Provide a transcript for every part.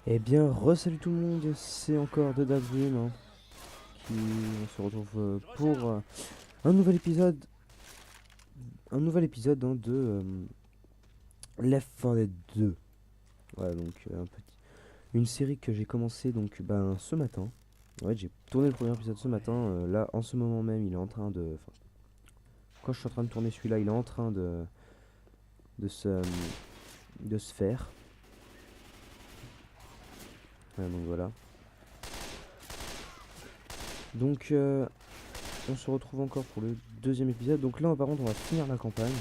Eh bien, re-salut tout le monde, c'est encore The Dark Dream, hein, qui on se retrouve pour un nouvel épisode, hein, de Left 4 Dead 2. Voilà, donc une série que j'ai commencé donc ce matin. Ouais, j'ai tourné le premier épisode ce matin. Là, en ce moment même, il est en train de, enfin, quand je suis en train de tourner celui-là, il est en train de se de se faire. Ouais, donc voilà. Donc on se retrouve encore pour le deuxième épisode. Donc là, par contre, on va finir la campagne.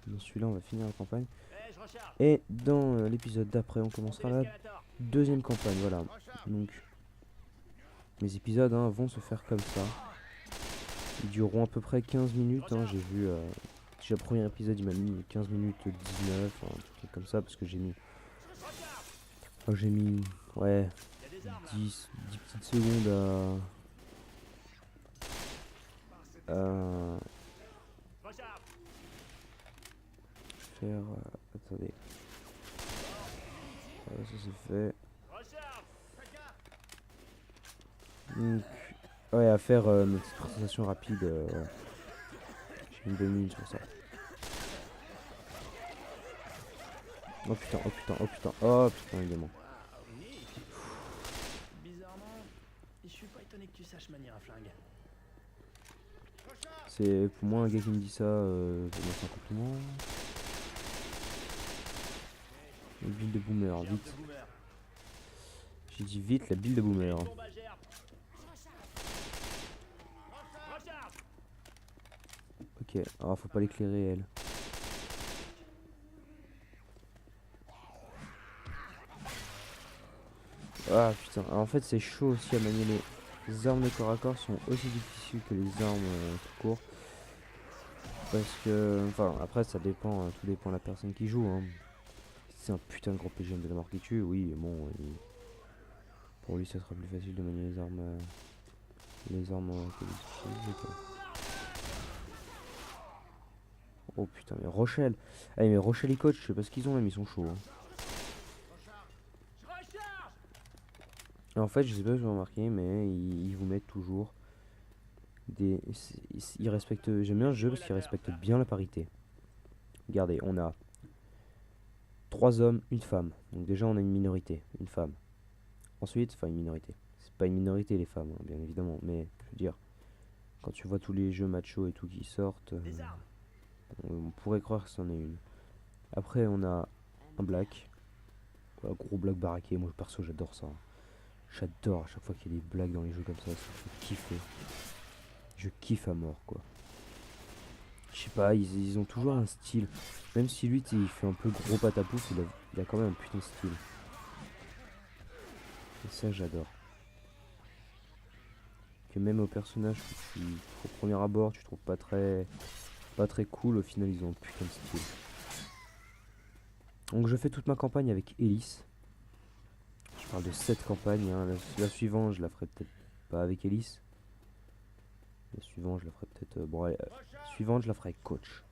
Dans celui-là, on va finir la campagne. Et dans l'épisode d'après, on commencera la deuxième campagne. Voilà. Donc, mes épisodes vont se faire comme ça. Ils dureront à peu près 15 minutes. J'ai vu. Déjà, le premier épisode, il m'a mis 15 minutes 19, un truc comme ça. Parce que j'ai mis. J'ai mis. Ouais. 10 petites secondes à faire. Attendez. Voilà, ça c'est fait. Donc, ouais, à faire une petite présentation rapide. Ouais. J'ai une 2 minutes sur ça. Oh putain, oh putain, oh putain, oh putain, évidemment. Bizarrement, je suis pas étonné que tu saches manier un flingue. C'est pour moi un gars qui me dit ça, pour moi c'est un compliment. Une build de boomer, vite. J'ai dit vite la build de boomer. Ok, alors faut pas l'éclairer elle. Ah putain, alors, en fait c'est chaud aussi à manier les armes de corps à corps sont aussi difficiles que les armes tout court. Parce que, enfin après ça dépend, tout dépend de la personne qui joue. Si c'est un putain de gros PGM de la mort qui tue, oui bon, pour lui ça sera plus facile de manier les armes que d'utiliser quoi. Oh putain, mais Rochelle. Ah mais Rochelle et coach, je sais pas ce qu'ils ont même, ils sont chauds. En fait, je sais pas si vous avez remarqué, mais ils vous mettent toujours des. Ils respectent. J'aime bien le jeu parce qu'ils respectent bien la parité. Regardez, on a 3 hommes, une femme. Donc déjà, on a une minorité, une femme. Ensuite, enfin une minorité. C'est pas une minorité les femmes, bien évidemment, mais je veux dire, quand tu vois tous les jeux macho et tout qui sortent, on pourrait croire que c'en est une. Après, on a un black. Voilà, gros black baraqué. Moi, perso, j'adore ça. J'adore à chaque fois qu'il y a des blagues dans les jeux comme ça me fait kiffer. Je kiffe à mort, quoi. Je sais pas, ils ont toujours un style. Même si lui, il fait un peu gros patapouf, il a quand même un putain de style. Et ça, j'adore. Que même au personnage que tu, au premier abord, tu trouves pas très cool, au final, ils ont un putain de style. Donc, je fais toute ma campagne avec Elise. Je parle de cette campagne. La suivante, je la ferai peut-être pas avec Elise. La suivante, je la ferai peut-être. Bon, allez, la suivante, je la ferai avec coach.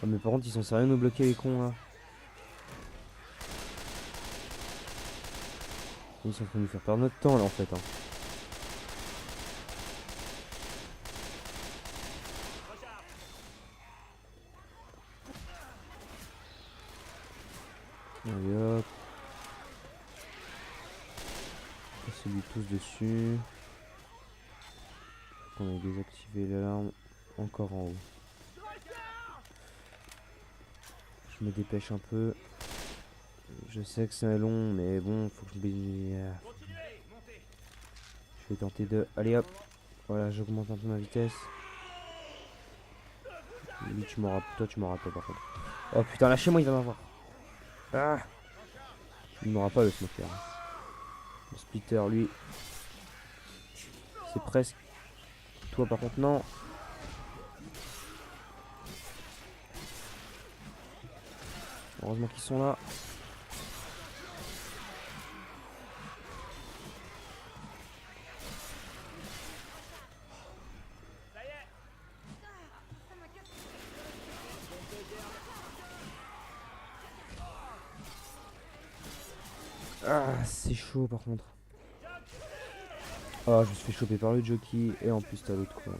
Ah, mais par contre, ils sont sérieux de nous bloquer les cons là. Ils sont en train de nous faire perdre notre temps là en fait. Allez hop. On lui tous dessus. On a désactivé l'alarme. Encore en haut. Je me dépêche un peu. Je sais que c'est long, mais bon, faut que je me. Je vais tenter de. Allez hop. Voilà, j'augmente un peu ma vitesse. Lui, toi, tu m'auras pas par contre. Oh putain, lâchez-moi, il va m'avoir. Ah, il m'aura pas le smoker. Le splitter, lui, c'est presque. Toi, par contre, non. Heureusement qu'ils sont là. Ah, c'est chaud par contre. Ah, je me suis fait choper par le jockey et en plus t'as l'autre quoi.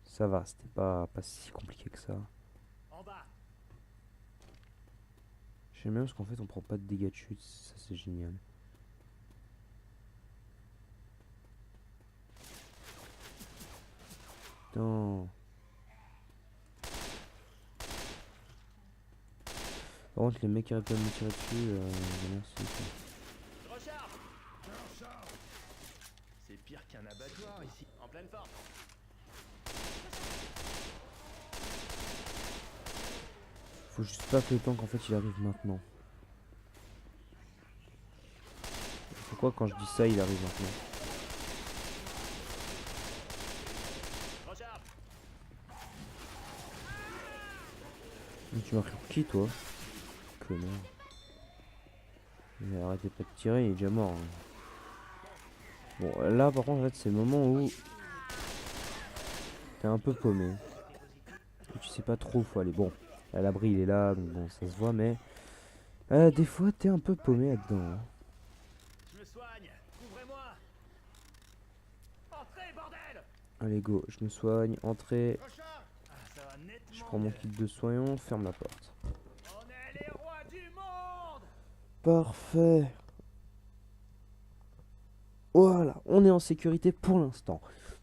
Ça va, c'était pas si compliqué que ça. En bas. J'aime bien parce qu'en fait on prend pas de dégâts de chute, ça c'est génial. Putain. Par contre les mecs qui arrêtent pas de me tirer dessus, merci quoi. Je recharge. C'est pire qu'un abattoir ici. En pleine forme. Faut juste pas que le tank en fait il arrive maintenant. Pourquoi quand je dis ça il arrive maintenant? Je recharge. Mais tu m'as pris pour qui toi? Connard. Mais arrêtez pas de tirer, il est déjà mort. Hein. Bon là par contre en fait c'est le moment où t'es un peu paumé. Et tu sais pas trop où faut aller. Bon, à l'abri il est là, donc bon ça se voit mais des fois t'es un peu paumé là-dedans. Hein. Je me soigne. Couvrez-moi. Entrez, bordel. Allez go, je me soigne, entrée, Ah, ça va nettement. je prends mon kit de soignant, ferme la porte. On est les rois du monde. Parfait. Voilà, on est en sécurité pour l'instant.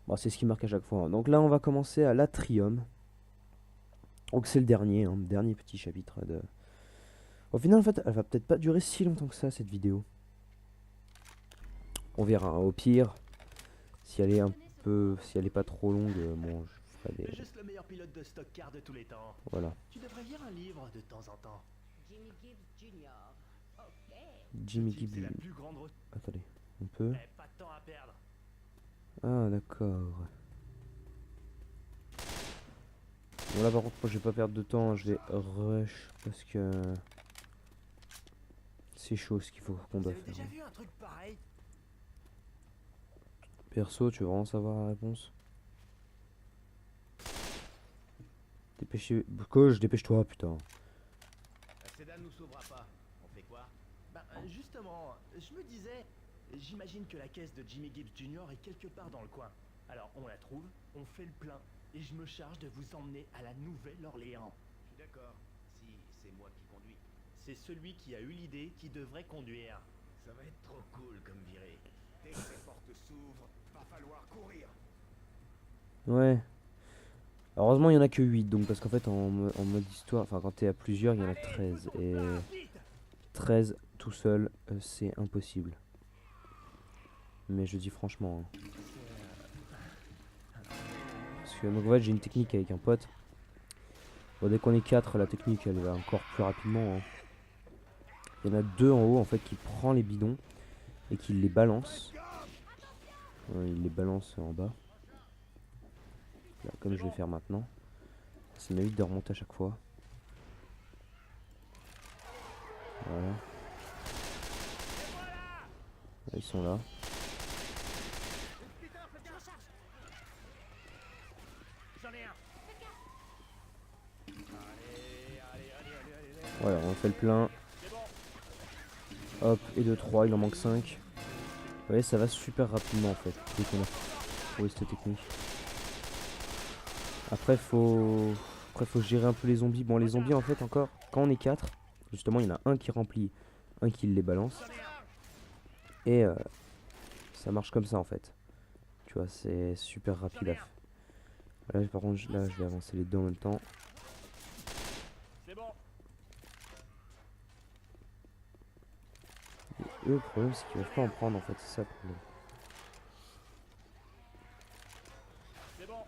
Bon, c'est ce qui marque à chaque fois. Hein. Donc là, on va commencer à l'Atrium. Donc c'est le dernier, hein, dernier petit chapitre de... Au final, en fait, elle va peut-être pas durer si longtemps que ça, cette vidéo. On verra. Hein. Au pire, si elle est un peu... Si elle est pas trop longue, bon, je ferai des... Juste le meilleur pilote de stock car de tous les temps. Voilà. Tu devrais lire un livre de temps en temps. Jimmy Gibbs Jr. Ok. Jimmy Ce type, Gibbs... c'est la plus grande Attendez, on peut... Eh, pas de temps à perdre. Ah, d'accord. Bon là par contre moi je vais pas perdre de temps, je vais rush parce que c'est chaud ce qu'il faut qu'on Vous doit avez faire. déjà Hein. vu un truc pareil? Perso, tu veux vraiment savoir la réponse? Dépêchez... Coach, dépêche-toi putain. La Sedan nous sauvera pas. On fait quoi? Bah, justement, je me disais, j'imagine que la caisse de Jimmy Gibbs Jr. est quelque part dans le coin. Alors, on la trouve, on fait le plein, et je me charge de vous emmener à la Nouvelle-Orléans. Je suis d'accord, si c'est moi qui conduis. C'est celui qui a eu l'idée qui devrait conduire. Ça va être trop cool comme virée. Dès que les portes s'ouvrent, va falloir courir. Ouais. Heureusement il y en a que 8 donc parce qu'en fait en mode histoire, enfin quand t'es à plusieurs il y en a 13 et 13 tout seul c'est impossible. Mais je dis franchement. Hein. Parce que donc, en fait j'ai une technique avec un pote. Bon, dès qu'on est 4 la technique elle va encore plus rapidement. Hein. Il y en a 2 en haut en fait qui prend les bidons et qui les balance. Il les balance en bas. Là, comme je vais faire maintenant. Ça m'évite de remonter à chaque fois. Voilà. Là, ils sont là. J'en ai un. Voilà, on fait le plein. Hop, et 2, 3, il en manque 5. Vous voyez, ça va super rapidement en fait, dès qu'on a trouvé cette technique. Après, faut gérer un peu les zombies. Bon, les zombies en fait, encore, quand on est 4, justement, il y en a un qui remplit, un qui les balance. Et ça marche comme ça en fait. Tu vois, c'est super rapide à faire. Là, par contre, là, je vais avancer les deux en même temps. C'est bon. Et eux, le problème, c'est qu'ils peuvent pas en prendre en fait, c'est ça le problème. C'est bon.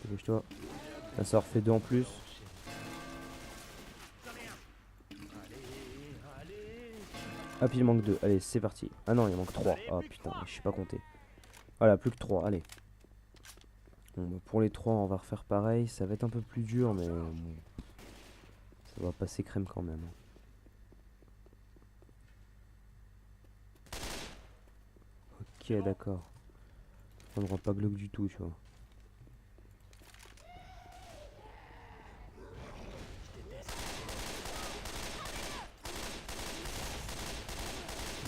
Dépêche-toi. Là, ça en refait 2 en plus. Hop, il manque 2. Allez, c'est parti. Ah non, il manque 3. Ah putain, je sais pas compter. Voilà, plus que 3. Allez. Bon, bah, pour les 3, on va refaire pareil. Ça va être un peu plus dur, mais bon, ça va passer crème quand même. Ok, d'accord. On ne voit pas glauque du tout, tu vois.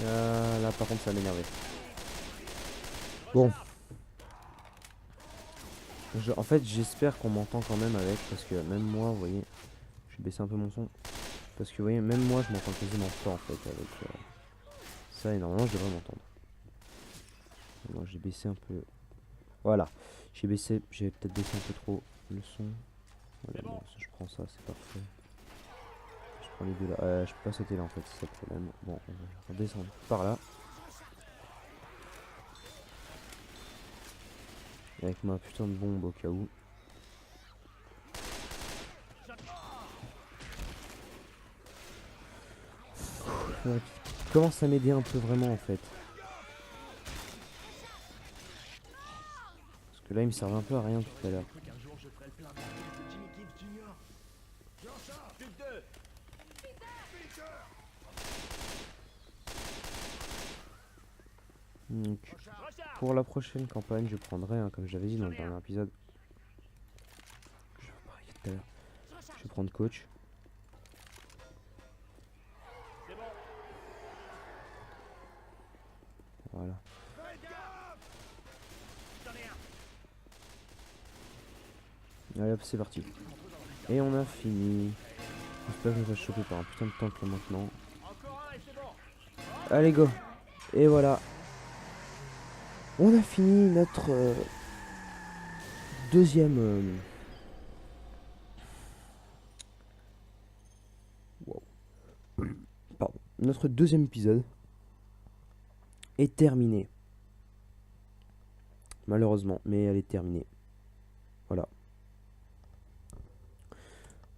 Là par contre ça m'énervait. Bon. En fait j'espère qu'on m'entend quand même avec, parce que même moi, vous voyez, je vais baisser un peu mon son. Parce que vous voyez, même moi je m'entends quasiment fort en fait avec ça, et normalement je devrais m'entendre. Moi j'ai baissé un peu. Voilà. J'ai peut-être baissé un peu trop le son. Voilà, bon, je prends ça, c'est parfait. Je prends les deux là. Je peux pas sauter là en fait, c'est ça le problème. Bon, on va redescendre par là. Avec ma putain de bombe au cas où. Ouais, qui commence à m'aider un peu vraiment en fait. Parce que là il me servait un peu à rien tout à l'heure. Cru qu'un jour je ferais le plein de la caisse de Jimmy Gibbs Jr. J'en sors. Plus que deux. Donc, Recharge. pour la prochaine campagne, je prendrai, hein, comme j'avais dit dans le dernier épisode. Je vais pareil que tout à l'heure. Je vais prendre coach. C'est bon. Voilà. J'en ai un. Allez hop, c'est parti. Et on a fini. J'espère que je vais se choper par un putain de temple maintenant. Encore un et c'est bon. Allez go. Et voilà. On a fini notre deuxième... wow. Pardon. Notre deuxième épisode est terminé. Malheureusement, mais elle est terminée. Voilà.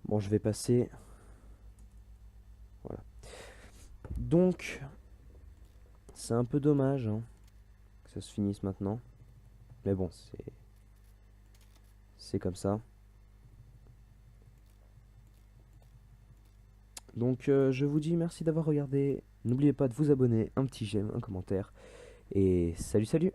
Bon, je vais passer... Voilà. Donc, c'est un peu dommage hein, que ça se finisse maintenant. Mais bon, c'est comme ça. Donc, je vous dis merci d'avoir regardé. N'oubliez pas de vous abonner, un petit j'aime, un commentaire. Et salut, salut!